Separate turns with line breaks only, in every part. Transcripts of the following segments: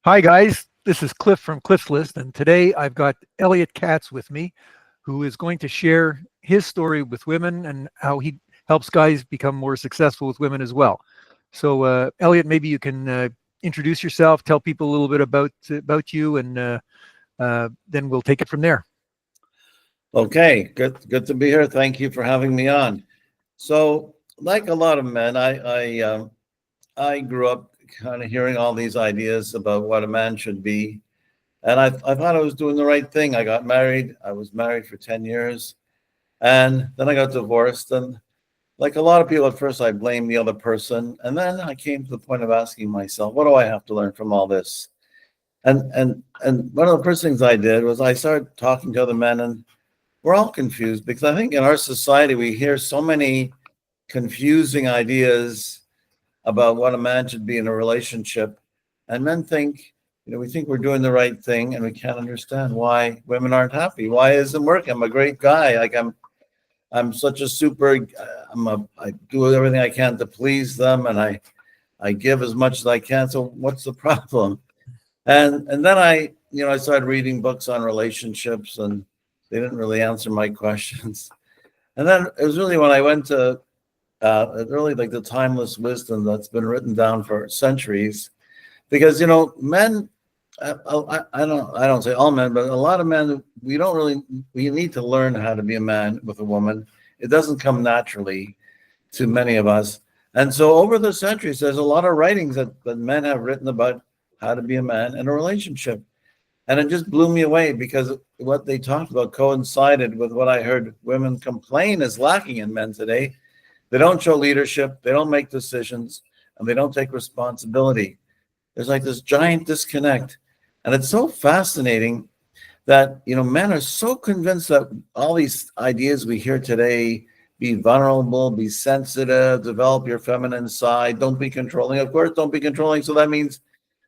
Hi, guys. This is Cliff from cliffslist, and today I've got Elliott Katz with me, who is going to share his story with women and how he helps guys become more successful with women as well. So, Elliott, maybe you can introduce yourself, tell people a little bit about you, and then we'll take it from there.
Okay, good to be here. Thank you for having me on. So, like a lot of men, I grew up kind of hearing all these ideas about what a man should be, and I thought I was doing the right thing. I got married. I was married for 10 years, and then I got divorced. And like a lot of people, at first I blamed the other person, and then I came to the point of asking myself, what do I have to learn from all this? And one of the first things I did was I started talking to other men, and we're all confused because I think in our society we hear so many confusing ideas about what a man should be in a relationship. And men think, we think we're doing the right thing and we can't understand why women aren't happy. Why isn't working? I'm a great guy. I'm such a super, I do everything I can to please them, and I give as much as I can. So what's the problem? And then I started reading books on relationships, and they didn't really answer my questions. And then it was really when I went to really like the timeless wisdom that's been written down for centuries, because men, I don't say all men, but a lot of men, we need to learn how to be a man with a woman. It doesn't come naturally to many of us. And so over the centuries, there's a lot of writings that men have written about how to be a man in a relationship. And it just blew me away because what they talked about coincided with what I heard women complain is lacking in men today. They don't show leadership, they don't make decisions, and they don't take responsibility. There's like this giant disconnect. And it's so fascinating that, men are so convinced that all these ideas we hear today, be vulnerable, be sensitive, develop your feminine side, don't be controlling. Of course, don't be controlling. So that means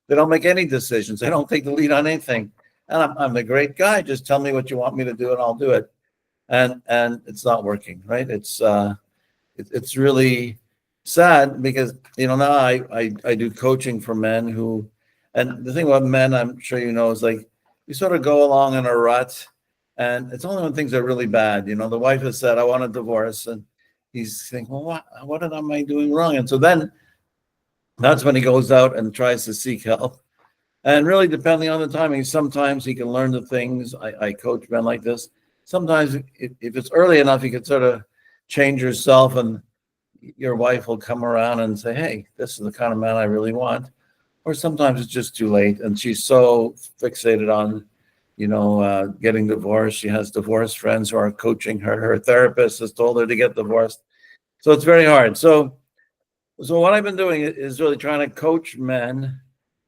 they don't make any decisions. They don't take the lead on anything. And I'm the great guy. Just tell me what you want me to do, and I'll do it. And it's not working, right? It's really sad because now I do coaching for men who, and the thing about men, I'm sure is like we sort of go along in a rut, and it's only when things are really bad. The wife has said, "I want a divorce," and he's thinking, "Well, what am I doing wrong?" And so then that's when he goes out and tries to seek help. And really, depending on the timing, sometimes he can learn the things. I coach men like this. Sometimes, if it's early enough, you can sort of change yourself, and your wife will come around and say, "Hey, this is the kind of man I really want." Or sometimes it's just too late, and she's so fixated on, getting divorced. She has divorce friends who are coaching her. Her therapist has told her to get divorced, so it's very hard. So what I've been doing is really trying to coach men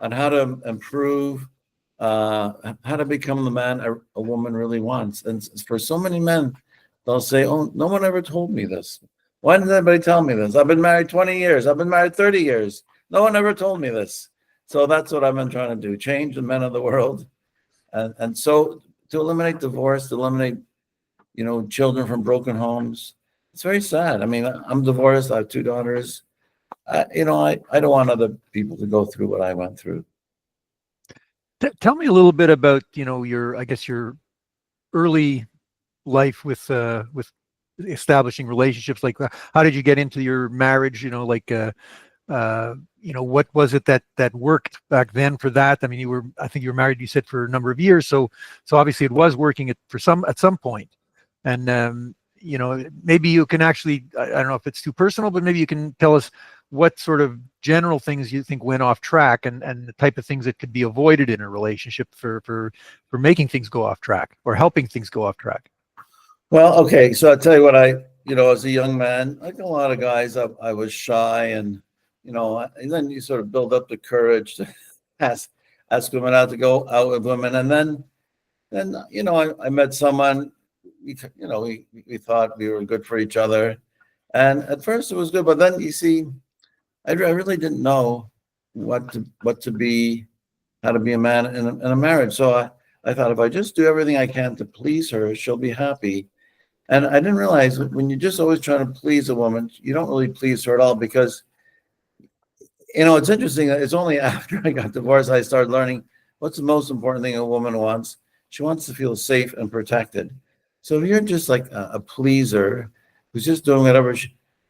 on how to improve, how to become the man a woman really wants. And for so many men, they'll say, "Oh, no one ever told me this. Why didn't anybody tell me this? I've been married 20 years. I've been married 30 years. No one ever told me this." So that's what I've been trying to do, change the men of the world. And so to eliminate divorce, to eliminate, children from broken homes, it's very sad. I mean, I'm divorced. I have two daughters. I don't want other people to go through what I went through.
Tell me a little bit about your, I guess, your early life with establishing relationships. Like, how did you get into your marriage? What was it that worked back then for that? I mean, I think you were married, you said, for a number of years, so obviously it was working at some point. And maybe you can actually, I don't know if it's too personal, but maybe you can tell us what sort of general things you think went off track, and the type of things that could be avoided in a relationship for making things go off track or helping things go off track.
Well, okay. So I'll tell you what, as a young man, like a lot of guys, I was shy, and then you sort of build up the courage to ask, ask women out to go out with women. And then I met someone, we thought we were good for each other. And at first it was good, but then you see, I really didn't know what to be, how to be a man in a marriage. So I thought if I just do everything I can to please her, she'll be happy. And I didn't realize that when you're just always trying to please a woman, you don't really please her at all, because It's interesting. It's only after I got divorced I started learning what's the most important thing a woman wants. She wants to feel safe and protected. So if you're just like a pleaser who's just doing whatever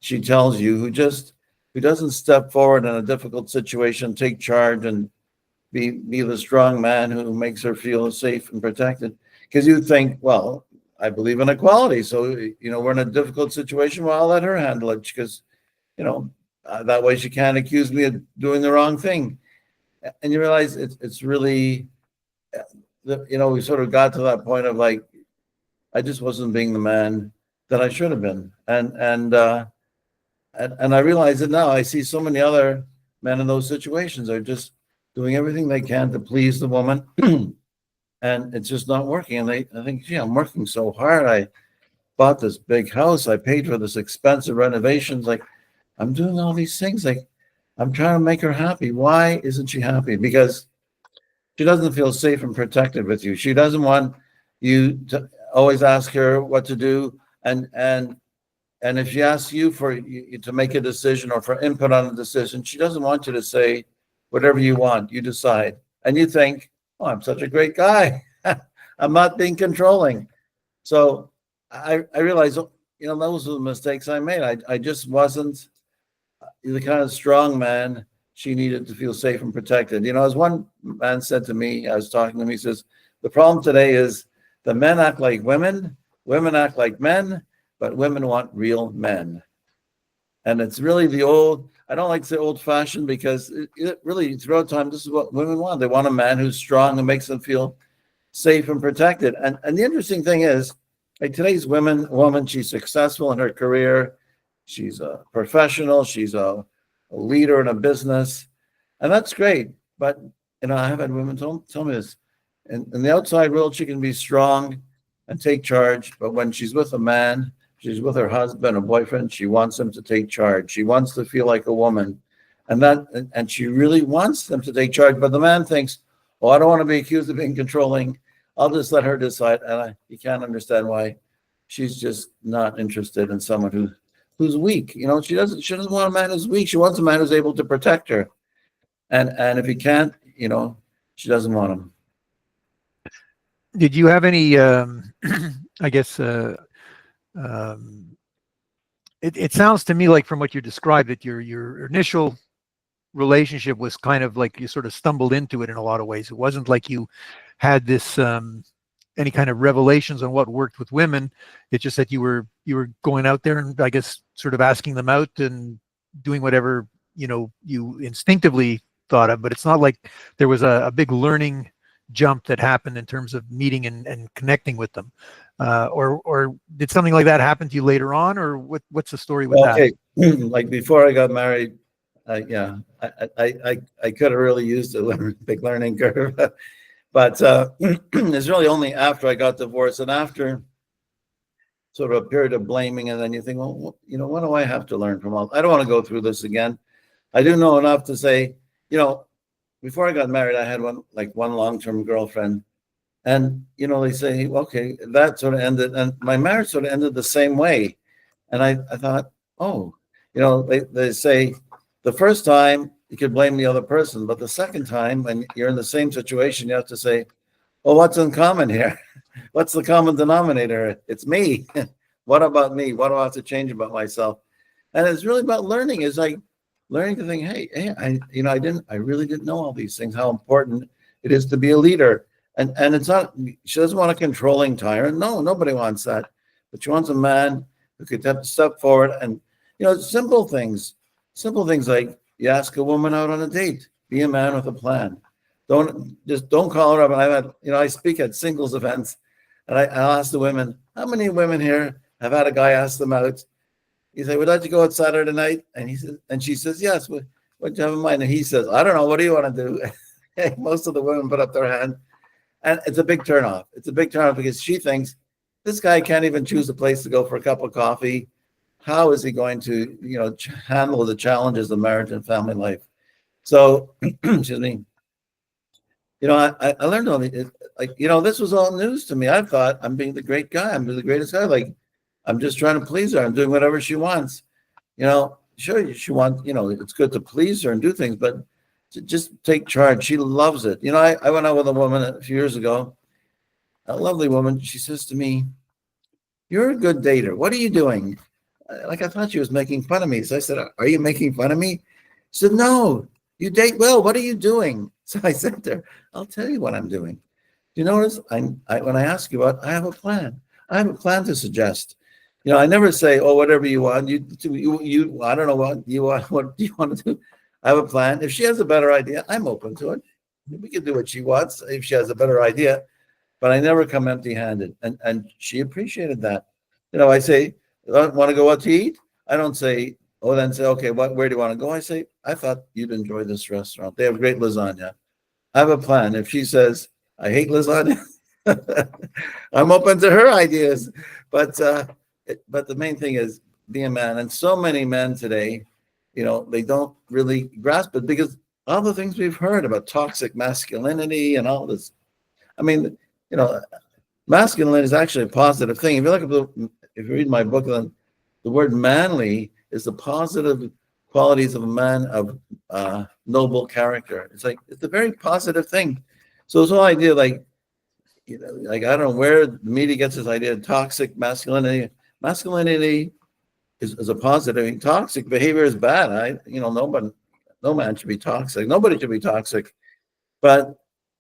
she tells you, who doesn't step forward in a difficult situation, take charge, and be the strong man who makes her feel safe and protected, because you think, well, I believe in equality, so we're in a difficult situation, well, I'll let her handle it, because that way she can't accuse me of doing the wrong thing. And you realize it's really, we sort of got to that point of like, I just wasn't being the man that I should have been. And I realize it now. I see so many other men in those situations are just doing everything they can to please the woman, and it's just not working. And I think, gee, I'm working so hard. I bought this big house. I paid for this expensive renovations. Like, I'm doing all these things. Like, I'm trying to make her happy. Why isn't she happy? Because she doesn't feel safe and protected with you. She doesn't want you to always ask her what to do. And if she asks you to make a decision or for input on a decision, she doesn't want you to say, whatever you want, you decide. And you think, oh, I'm such a great guy. I'm not being controlling. So I realized, those were the mistakes I made. I just wasn't the kind of strong man she needed to feel safe and protected. As one man said to me, I was talking to him, he says, the problem today is the men act like women act like men, but women want real men. And it's really I don't like to say old fashioned, because it really throughout time, this is what women want. They want a man who's strong and makes them feel safe and protected. And the interesting thing is, like, today's woman, she's successful in her career. She's a professional. She's a leader in a business. And that's great. But, I have had women tell me this. In the outside world, she can be strong and take charge. But when she's with a man, she's with her husband or boyfriend, she wants him to take charge. She wants to feel like a woman. And she really wants them to take charge. But the man thinks, oh, I don't want to be accused of being controlling. I'll just let her decide. And you can't understand why she's just not interested in someone who's weak. She doesn't want a man who's weak. She wants a man who's able to protect her. And if he can't, she doesn't want him.
Did you have any, I guess, it sounds to me like, from what you described, that your initial relationship was kind of like you sort of stumbled into it in a lot of ways. It wasn't like you had this any kind of revelations on what worked with women. It's just that you were going out there and, I guess, sort of asking them out and doing whatever you instinctively thought of. But it's not like there was a big learning jump that happened in terms of meeting and connecting with them, or did something like that happen to you later on, or what's the story with that?
Okay, like before I got married, I could have really used a big learning curve, but it's really only after I got divorced and after sort of a period of blaming, and then you think, well, what do I have to learn from all? I don't want to go through this again. I do know enough to say, before I got married, I had one long-term girlfriend, and they say, okay, that sort of ended, and my marriage sort of ended the same way. And I thought, oh, they say the first time you could blame the other person, but the second time when you're in the same situation, you have to say, well, what's in common here? What's the common denominator? It's me. What about me? What do I have to change about myself? And it's really about learning. It's like learning to think, hey, I really didn't know all these things, how important it is to be a leader. And it's not, she doesn't want a controlling tyrant. No, nobody wants that. But she wants a man who could step forward and, simple things like you ask a woman out on a date, be a man with a plan. Don't call her up. And I speak at singles events, and I'll ask the women, how many women here have had a guy ask them out? He said, would you like to go out Saturday night? And she says, yes. What do you have in mind? And he says, I don't know. What do you want to do? Most of the women put up their hand. And it's a big turnoff. It's a big turnoff because she thinks this guy can't even choose a place to go for a cup of coffee. How is he going to, handle the challenges of marriage and family life? So, excuse me. I learned all these, this was all news to me. I thought I'm being the great guy. I'm the greatest guy. Like, I'm just trying to please her. I'm doing whatever she wants. sure, she wants, it's good to please her and do things, but to just take charge. She loves it. I went out with a woman a few years ago, a lovely woman. She says to me, "You're a good dater. What are you doing?" Like, I thought she was making fun of me. So I said, "Are you making fun of me?" She said, "No, you date well. What are you doing?" So I said to her, "I'll tell you what I'm doing. You notice when I ask you what, I have a plan. I have a plan to suggest. I never say, oh, whatever you want. I don't know what you want. What do you want to do? I have a plan. If she has a better idea, I'm open to it. We can do what she wants if she has a better idea. But I never come empty-handed, and she appreciated that. I say, want to go out to eat? I don't say, oh, then say, okay, where do you want to go? I say, I thought you'd enjoy this restaurant. They have great lasagna. I have a plan. If she says, I hate lasagna, I'm open to her ideas. But the main thing is be a man. And so many men today, they don't really grasp it because all the things we've heard about toxic masculinity and all this. I mean, masculine is actually a positive thing. If you read my book, then the word manly is the positive qualities of a man of noble character. It's a very positive thing. So this whole idea, like I don't know where the media gets this idea of toxic masculinity. Masculinity is a positive. Toxic behavior is bad. No man should be toxic. Nobody should be toxic. But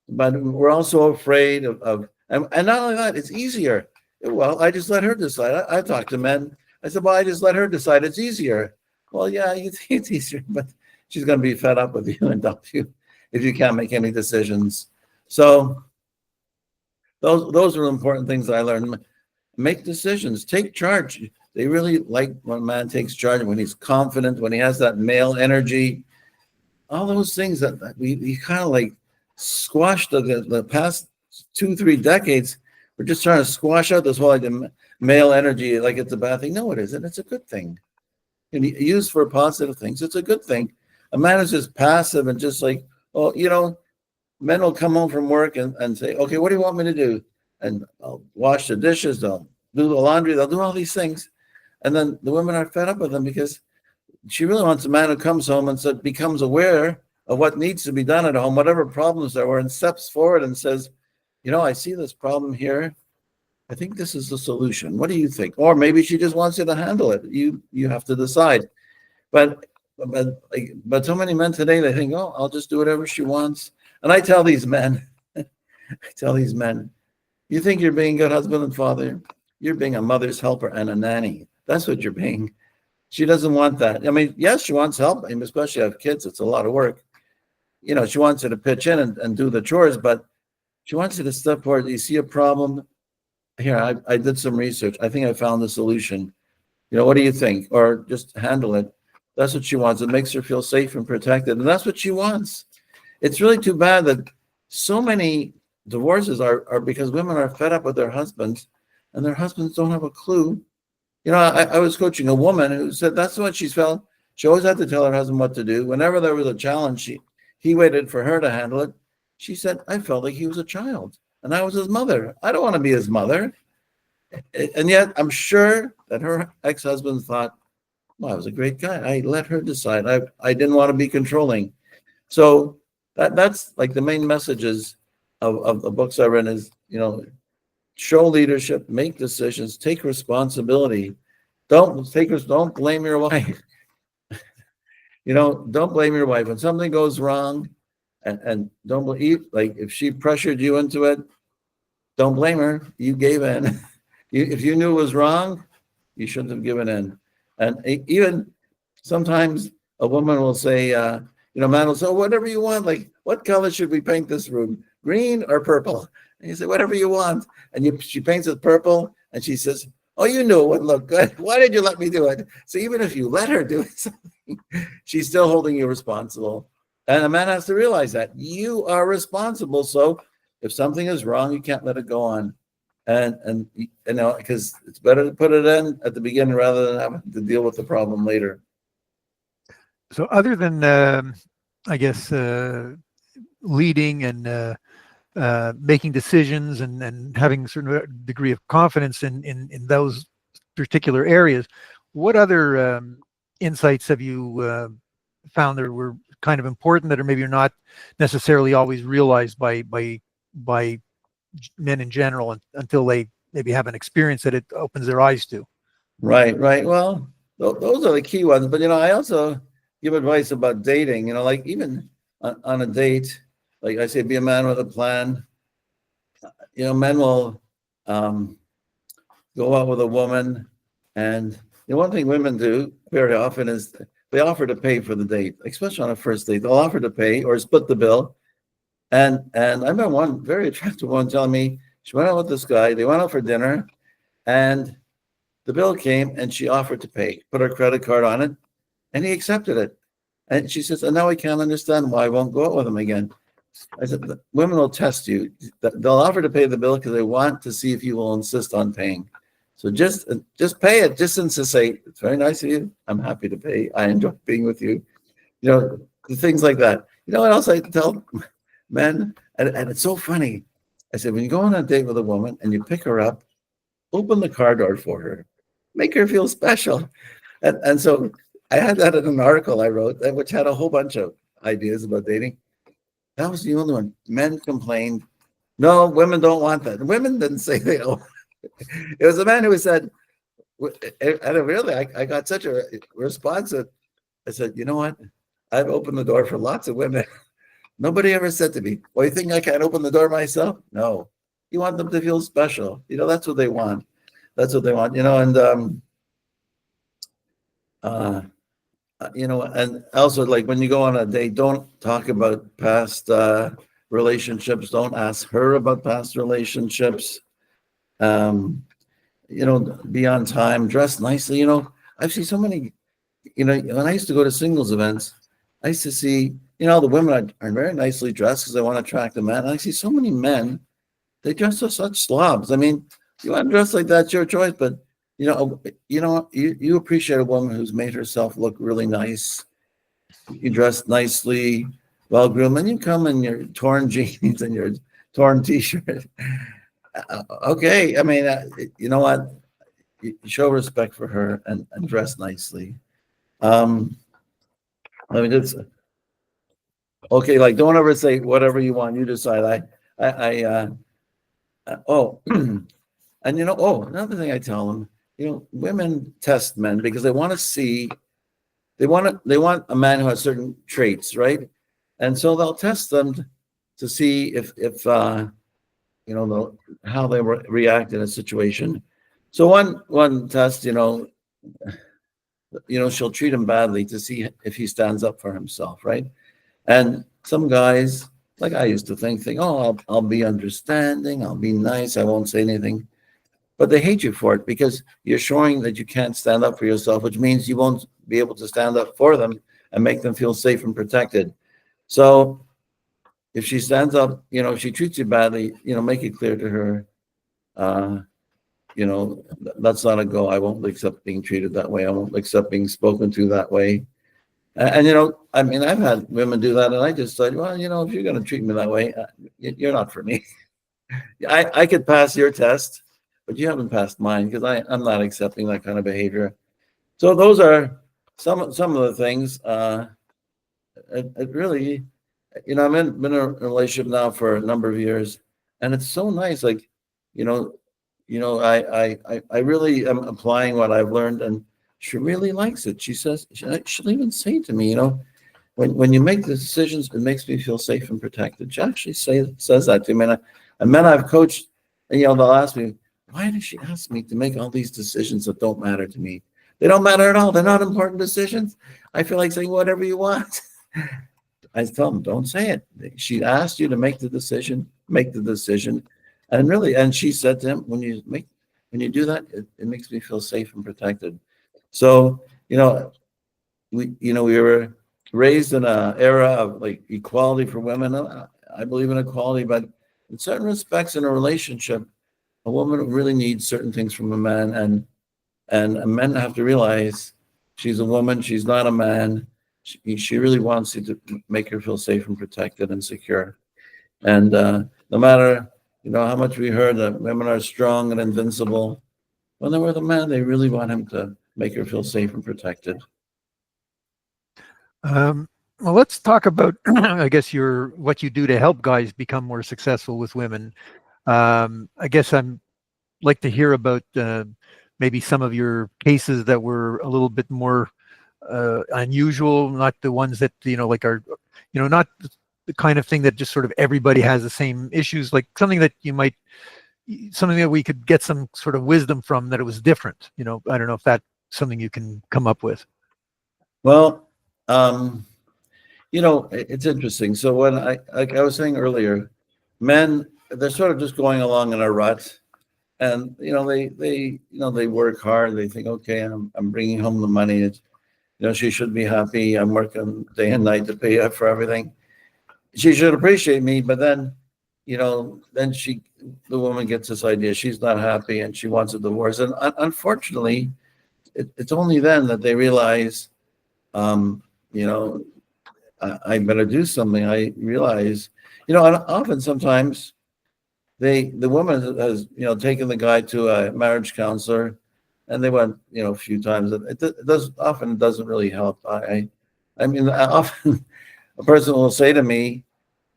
we're also afraid of and not only that, it's easier. Well, I just let her decide. I talk to men. I said, well, I just let her decide. It's easier. Well, yeah, it's easier, but she's going to be fed up with you and dump you if you can't make any decisions. So those are important things that I learned. Make decisions. Take charge. They really like when a man takes charge, when he's confident, when he has that male energy. All those things that we kind of like squashed the past 2-3 decades. We're just trying to squash out this whole idea, male energy, like it's a bad thing. No, it isn't. It's a good thing. And used for positive things, it's a good thing. A man is just passive and just like, oh, men will come home from work and say, okay, what do you want me to do? And I'll wash the dishes, they'll do the laundry, they'll do all these things. And then the women are fed up with them because she really wants a man who comes home and becomes aware of what needs to be done at home, whatever problems there were, and steps forward and says, I see this problem here. I think this is the solution. What do you think? Or maybe she just wants you to handle it. You have to decide. But so many men today, they think, oh, I'll just do whatever she wants. And I tell these men, you think you're being a good husband and father? You're being a mother's helper and a nanny. That's what you're being. She doesn't want that. I mean, yes, she wants help. I mean, especially have kids. It's a lot of work. She wants you to pitch in and do the chores, but she wants you to step forward. You see a problem? Here, I did some research. I think I found the solution. What do you think? Or just handle it. That's what she wants. It makes her feel safe and protected. And that's what she wants. It's really too bad that so many divorces are because women are fed up with their husbands and their husbands don't have a clue. I was coaching a woman who said that's what she's felt. She always had to tell her husband what to do. Whenever there was a challenge, he waited for her to handle it. She said, I felt like he was a child and I was his mother. I don't want to be his mother. And yet I'm sure that her ex-husband thought, well, I was a great guy. I let her decide. I didn't want to be controlling. So that's like the main messages of the books I read is, show leadership, make decisions, take responsibility. Don't blame your wife. Don't blame your wife when something goes wrong, and don't believe, like if she pressured you into it, don't blame her. You gave in. If you knew it was wrong, you shouldn't have given in. And even sometimes a woman will say, man will say, oh, whatever you want. Like, what color should we paint this room? Green or purple? And you say, whatever you want. And she paints it purple, and she says, oh, you knew it wouldn't look good. Why did you let me do it? So even if you let her do something, she's still holding you responsible. And a man has to realize that you are responsible. So if something is wrong, you can't let it go on. And because it's better to put it in at the beginning rather than having to deal with the problem later.
So other than, I guess, leading and making decisions and having a certain degree of confidence in those particular areas, what other insights have you found that were kind of important that are maybe not necessarily always realized by men in general until they maybe have an experience that it opens their eyes to?
Right, right. Well, those are the key ones. But I also give advice about dating. Like even on a date, like I say, be a man with a plan. Men will um, go out with a woman, and one thing women do very often is they offer to pay for the date, especially on a first date. They'll offer to pay or split the bill. And I remember one very attractive one telling me she went out with this guy. They went out for dinner, and the bill came, and she offered to pay, put her credit card on it, and he accepted it. And she says, and now I can't understand why I won't go out with him again. I said, women will test you. They'll offer to pay the bill because they want to see if you will insist on paying. So just pay it, just to say, it's very nice of you. I'm happy to pay. I enjoy being with you. Things like that. What else I tell men? And it's so funny. I said, when you go on a date with a woman and you pick her up, open the car door for her. Make her feel special. And so I had that in an article I wrote, which had a whole bunch of ideas about dating. That was the only one. Men complained, no, women don't want that. Women didn't say they don't. It was a man who said, and really, I got such a response that I said, you know what? I've opened the door for lots of women. Nobody ever said to me, well, you think I can't open the door myself? No. You want them to feel special. That's what they want. That's what they want. And also, like, when you go on a date, don't talk about past relationships. Don't ask her about past relationships. Be on time, dress nicely. I've seen so many, when I used to go to singles events, I used to see, the women are very nicely dressed because they want to attract a man. And I see so many men, they dress as such slobs. I mean, you want to dress like that, it's your choice, but you appreciate a woman who's made herself look really nice. You dress nicely, well groomed, and you come in your torn jeans and your torn t-shirt. Okay, I mean, you know what? You show respect for her and dress nicely. I mean, it's okay. Like, don't ever say whatever you want. You decide. Oh, and another thing I tell them, women test men because they want to see, they want a man who has certain traits, right? And so they'll test them to see if how they react in a situation. So one test, she'll treat him badly to see if he stands up for himself, right? And some guys, like I used to think, oh, I'll be understanding, I'll be nice, I won't say anything. But they hate you for it because you're showing that you can't stand up for yourself, which means you won't be able to stand up for them and make them feel safe and protected. So if she stands up, if she treats you badly, make it clear to her, that's not a go. I won't accept being treated that way. I won't accept being spoken to that way. And I mean, I've had women do that, and I just said, well, if you're going to treat me that way, you're not for me. I could pass your test, but you haven't passed mine because I'm not accepting that kind of behavior. So those are some of the things. It really, I've been in a relationship now for a number of years, and it's so nice. Like, I really am applying what I've learned, and she really likes it. She says, she'll even say to me, when you make the decisions, it makes me feel safe and protected. She actually says that to me. And men I've coached, and they'll ask me, why does she ask me to make all these decisions that don't matter to me? They don't matter at all. They're not important decisions. I feel like saying whatever you want. I tell them, don't say it. She asked you to make the decision, make the decision. And she said to him, when you do that, it makes me feel safe and protected. So, we were raised in an era of like equality for women. I believe in equality, but in certain respects in a relationship, a woman really needs certain things from a man, and men have to realize she's a woman, she's not a man. She really wants you to make her feel safe and protected and secure. And no matter how much we heard that women are strong and invincible, when they're with a man, they really want him to make her feel safe and protected.
Well, let's talk about, I guess, what you do to help guys become more successful with women. I guess I'm like to hear about maybe some of your cases that were a little bit more unusual, not the ones that like are, not the kind of thing that just sort of everybody has the same issues. Like something that we could get some sort of wisdom from, that it was different. I don't know if that's something you can come up with.
Well, it's interesting. So when like I was saying earlier, men, they're sort of just going along in a rut, and they work hard. They think, okay, I'm bringing home the money. She should be happy. I'm working day and night to pay up for everything. She should appreciate me, but then, then the woman gets this idea she's not happy and she wants a divorce, and unfortunately, it's only then that they realize, um, you know, I better do something. I realize, and often sometimes the woman has, taken the guy to a marriage counselor, and they went, a few times. It doesn't really help. I mean, often a person will say to me,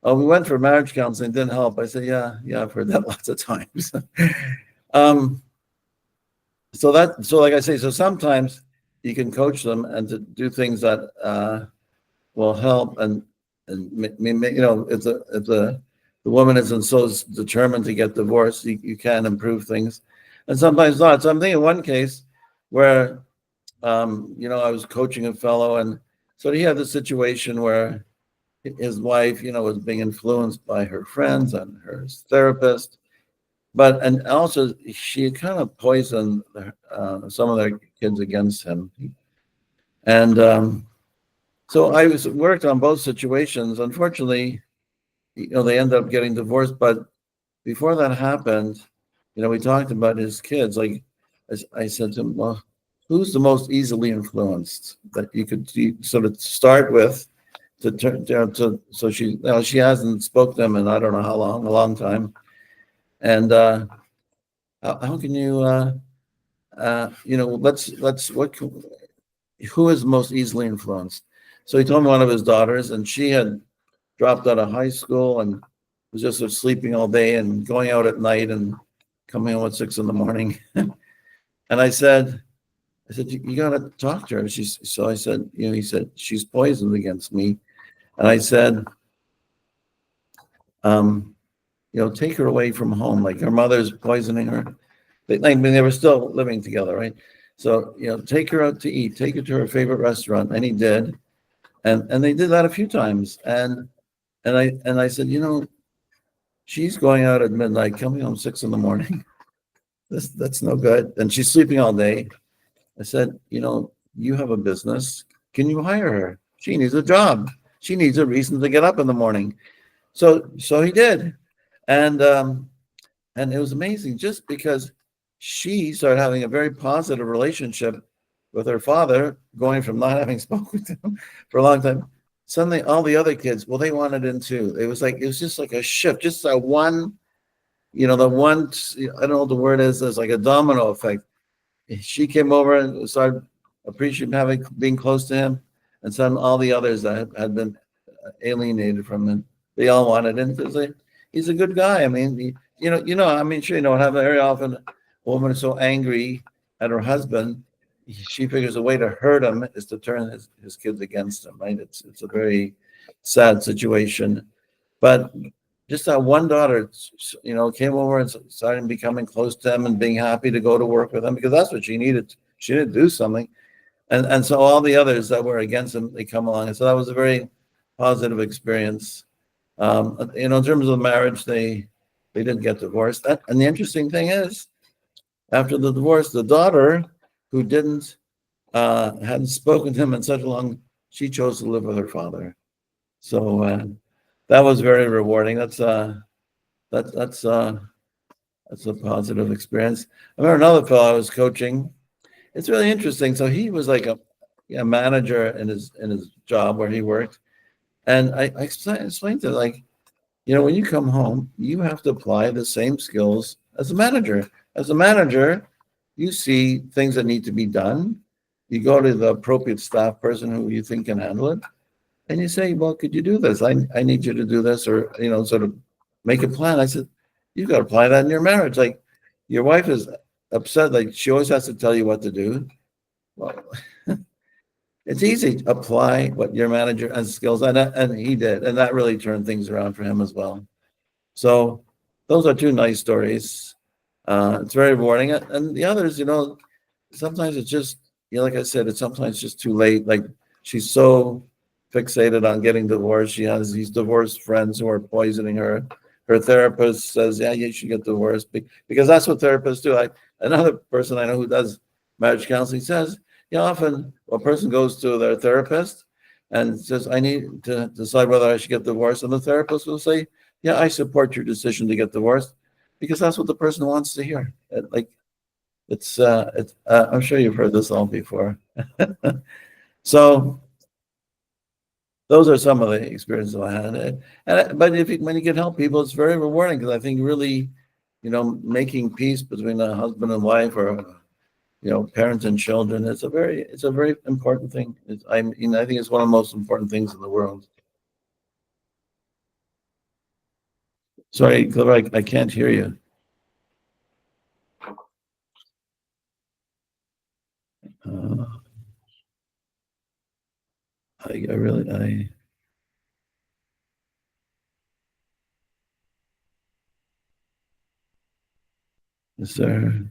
"Oh, we went for marriage counseling, it didn't help." I say, "Yeah, I've heard that lots of times." um, so like I say, so sometimes you can coach them and to do things that will help, and if the woman isn't so determined to get divorced, you can improve things, and sometimes not. So I'm thinking one case where I was coaching a fellow, and so he had the situation where his wife, was being influenced by her friends and her therapist, and also she kind of poisoned some of their kids against him, and so I worked on both situations. Unfortunately, they ended up getting divorced. But before that happened, we talked about his kids. Like I said to him, well, who's the most easily influenced that you could sort of start with to turn so she hasn't spoke to them in I don't know how long, a long time. And how can you, who is most easily influenced? So he told me one of his daughters, and she had dropped out of high school and was just sort of sleeping all day and going out at night and coming home at 6 a.m. And I said, you got to talk to her. So I said, he said, she's poisoned against me. And I said, take her away from home. Like her mother's poisoning her. They were still living together, right? So, take her out to eat, take her to her favorite restaurant. And he did. And they did that a few times. And I said, she's going out at midnight, coming home 6 a.m. That's no good. And she's sleeping all day. I said, you have a business. Can you hire her? She needs a job. She needs a reason to get up in the morning. So he did. And it was amazing, just because she started having a very positive relationship with her father, going from not having spoken to him for a long time. Suddenly all the other kids, well, they wanted in too. It was just like a shift, just that one, the one, I don't know what the word is, it's like a domino effect. She came over and started appreciating being close to him, and suddenly all the others that had been alienated from him, they all wanted in. He's a good guy. I mean, I mean, sure, have very often a woman is so angry at her husband, she figures a way to hurt him is to turn his kids against him, right? It's a very sad situation. But just that one daughter, came over and started becoming close to him and being happy to go to work with him, because that's what she needed. She needed to do something. And so all the others that were against him, they come along. And so that was a very positive experience. In terms of the marriage, they didn't get divorced. And the interesting thing is, after the divorce, the daughter, who hadn't spoken to him in such a long, she chose to live with her father. So that was very rewarding. That's a positive experience. I remember another fellow I was coaching. It's really interesting. So he was like a manager in his job where he worked, and I explained to him, like, when you come home, you have to apply the same skills as a manager. As a manager, you see things that need to be done. you go to the appropriate staff person who you think can handle it, and you say, well, could you do this? I need you to do this, or, sort of make a plan. I said, you got to apply that in your marriage. Like, your wife is upset. Like, she always has to tell you what to do. Well, it's easy. Apply what your manager has skills. And he did. And that really turned things around for him as well. So those are two nice stories. It's very rewarding. And the others, sometimes it's just, like I said, it's sometimes just too late. Like, she's so fixated on getting divorced. She has these divorced friends who are poisoning her. Her therapist says, yeah, you should get divorced, because that's what therapists do. Another person I know who does marriage counseling says, often a person goes to their therapist and says, I need to decide whether I should get divorced. And the therapist will say, yeah, I support your decision to get divorced, because that's what the person wants to hear. I'm sure you've heard this all before. So those are some of the experiences I had. But when you can help people, it's very rewarding, because I think really, making peace between a husband and wife, or parents and children, it's a very important thing. I think it's one of the most important things in the world. Sorry, Cliff, I can't hear you. Is there?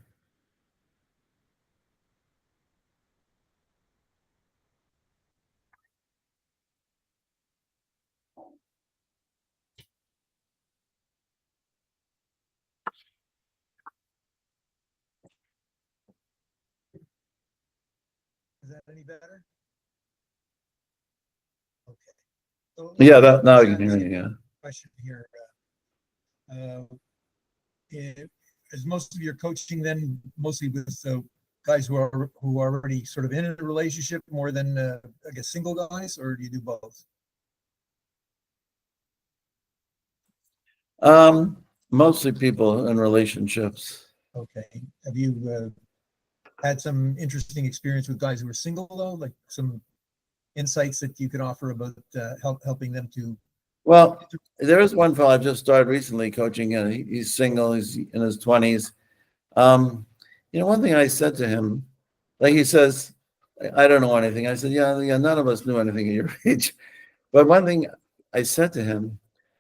Is that any better? Okay. So
Yeah, now I can hear you. Yeah.
Question here. Is most of your coaching then mostly with guys who are already sort of in a relationship, more than I guess single guys, or do you do both?
Mostly people in relationships.
Okay. Have you had some interesting experience with guys who are single, though, like some insights that you could offer about helping them to?
Well, there is one fellow I've just started recently coaching, and he's single. He's in his 20s. One thing I said to him, like, he says, I don't know anything. I said, yeah, none of us knew anything at your age. But one thing I said to him,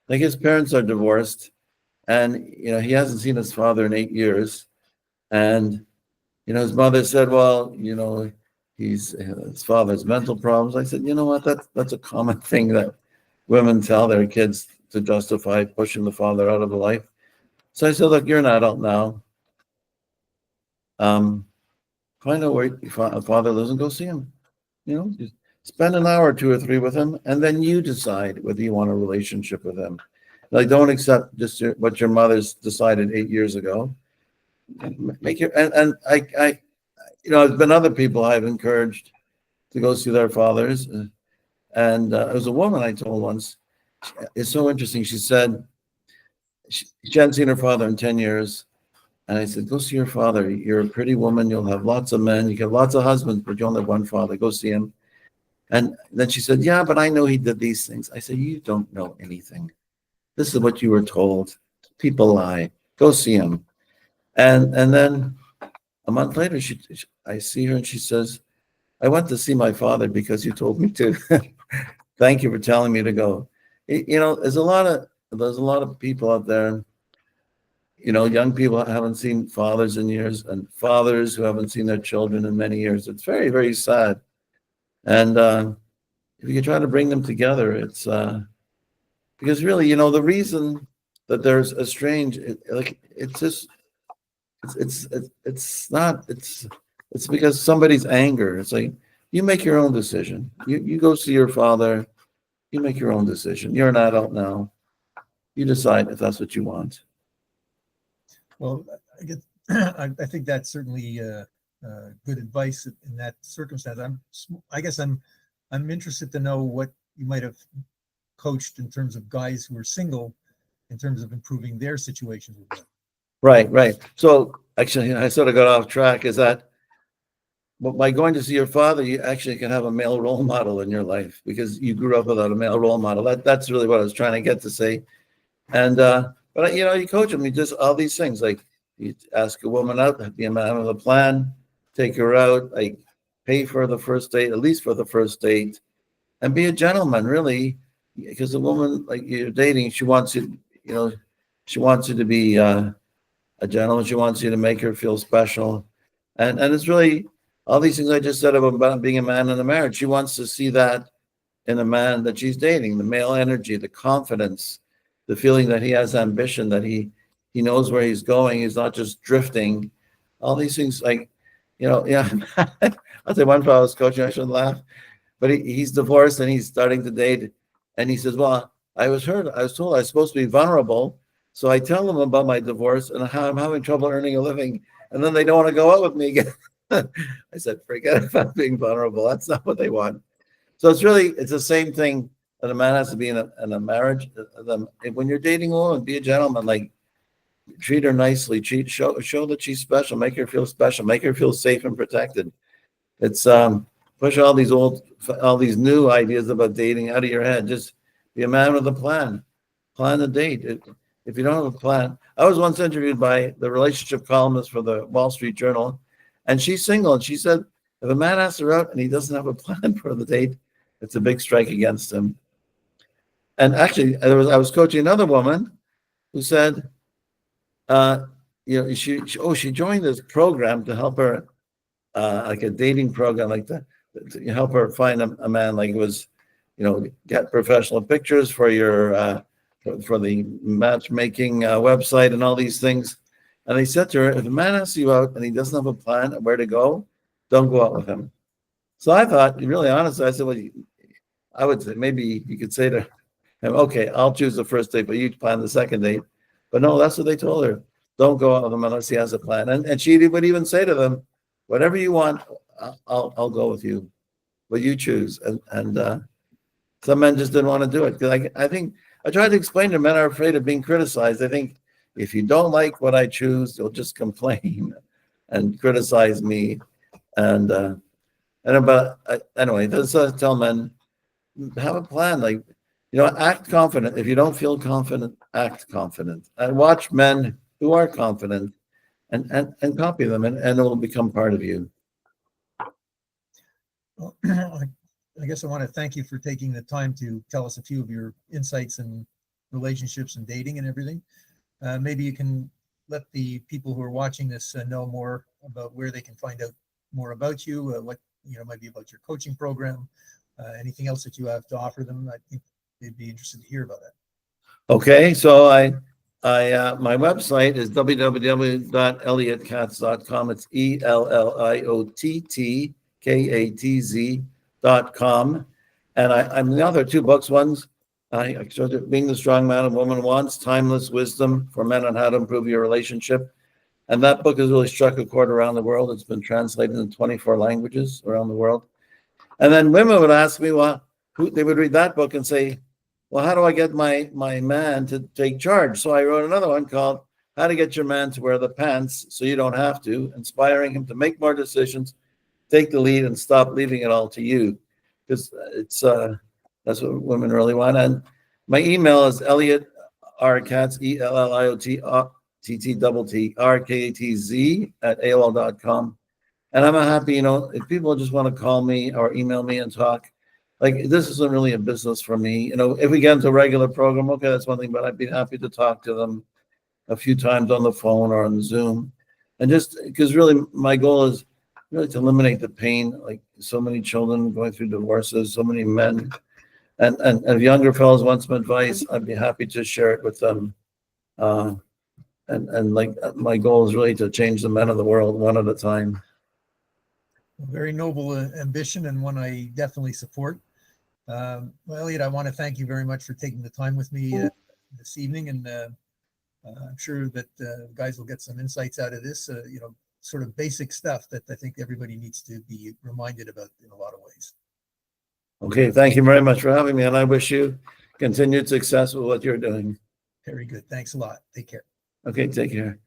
like, his parents are divorced, and he hasn't seen his father in 8 years, and his mother said, well, his father's mental problems. I said, you know what, that's a common thing that women tell their kids to justify pushing the father out of the life. So I said, look, you're an adult now. Find out where your father lives and go see him. Just spend an hour, 2 or 3 with him, and then you decide whether you want a relationship with him. Like, don't accept just what your mother's decided 8 years ago. Make your and I there's been other people I've encouraged to go see their fathers, and there was a woman I told once. It's so interesting. She said she hadn't seen her father in 10 years. And I said, go see your father. You're a pretty woman. You'll have lots of men. You have lots of husbands, but you only have one father. Go see him. And then she said, yeah, but I know he did these things. I said, you don't know anything. This is what you were told. People lie. Go see him. And then a month later, I see her and she says, I went to see my father because you told me to. Thank you for telling me to go. There's a lot of people out there, young people haven't seen fathers in years, and fathers who haven't seen their children in many years. It's very, very sad. And if you can try to bring them together, it's because really, the reason that there's it's because somebody's anger. It's like, you make your own decision. You go see your father. You make your own decision. You're an adult now. You decide if that's what you want.
Well, I think that's certainly good advice in that circumstance. I guess I'm interested to know what you might have coached in terms of guys who are single, in terms of improving their situations with them.
Right. So actually, I sort of got off track. Is that but by going to see your father, you actually can have a male role model in your life because you grew up without a male role model. That's really what I was trying to get to say. And but you know, you coach them. You just all these things like you ask a woman out, be a man with a plan, take her out, like pay for the first date, at least for the first date, and be a gentleman, really, because the woman like you're dating, she wants you, you know, she wants you to be a gentleman. She wants you to make her feel special, and it's really all these things I just said about being a man in a marriage. She wants to see that in a man that she's dating, the male energy, the confidence, the feeling that he has ambition, that he knows where he's going. He's not just drifting. All these things, like, you know, yeah. I'll say one fellow I was coaching, I shouldn't laugh, but he's divorced and he's starting to date. And he says, well, I was told I was supposed to be vulnerable. So I tell them about my divorce and how I'm having trouble earning a living. And then they don't want to go out with me again. I said, forget about being vulnerable. That's not what they want. So it's the same thing that a man has to be in a marriage. When you're dating a woman, be a gentleman. Like treat her nicely. Show that she's special. Make her feel special. Make her feel safe and protected. It's push all these new ideas about dating out of your head. Just be a man with a plan. Plan the date. If you don't have a plan, I was once interviewed by the relationship columnist for the Wall Street Journal, and she's single, and she said if a man asks her out and he doesn't have a plan for the date, it's a big strike against him. And actually, I was coaching another woman who said, you know, she joined this program to help her, like a dating program like that, to help her find a man. Like it was, you know, get professional pictures for your for the matchmaking website and all these things. And they said to her, if a man asks you out and he doesn't have a plan of where to go, don't go out with him. So I thought, really honestly, I said, well, I would say maybe you could say to him, okay, I'll choose the first date, but you plan the second date. But no, that's what they told her. Don't go out with him unless he has a plan. And she would even say to them, whatever you want, I'll go with you, but you choose. And some men just didn't want to do it. Because I think I tried to explain to men are afraid of being criticized. I think if you don't like what I choose, you'll just complain and criticize me. Anyway, let's tell men, have a plan. Like, you know, act confident. If you don't feel confident, act confident. And watch men who are confident and copy them, and it will become part of you.
Well, I guess I want to thank you for taking the time to tell us a few of your insights and relationships and dating and everything. Maybe you can let the people who are watching this know more about where they can find out more about you, what, you know, might be about your coaching program, anything else that you have to offer them. I think they'd be interested to hear about that.
Okay, so my website is www.elliottKatz.com. It's ELLIOTTKATZ.com. And I'm the author of two books. One's Being the Strong Man a Woman Wants, Timeless Wisdom for Men on How to Improve Your Relationship. And that book has really struck a chord around the world. It's been translated in 24 languages around the world. And then women would ask me, well, they would read that book and say, well, how do I get my man to take charge? So I wrote another one called How to Get Your Man to Wear the Pants So You Don't Have to, inspiring him to make more decisions, take the lead, and stop leaving it all to you. Because it's that's what women really want. And my email is Elliott R. Katz, ELLIOTTTRKATZ @AOL.com. And I'm happy, you know, if people just want to call me or email me and talk, like this isn't really a business for me. You know, if we get into a regular program, okay, that's one thing, but I'd be happy to talk to them a few times on the phone or on Zoom. And just because really my goal is really to eliminate the pain, like so many children going through divorces, so many men. And if younger fellows want some advice, I'd be happy to share it with them. And like my goal is really to change the men of the world one at a time.
Very noble ambition, and one I definitely support. Well, Elliott, I want to thank you very much for taking the time with me this evening, and I'm sure that guys will get some insights out of this, you know, sort of basic stuff that I think everybody needs to be reminded about in a lot of ways.
Okay, thank you very much for having me, and I wish you continued success with what you're doing.
Very good. Thanks a lot. Take care.
Okay, take care.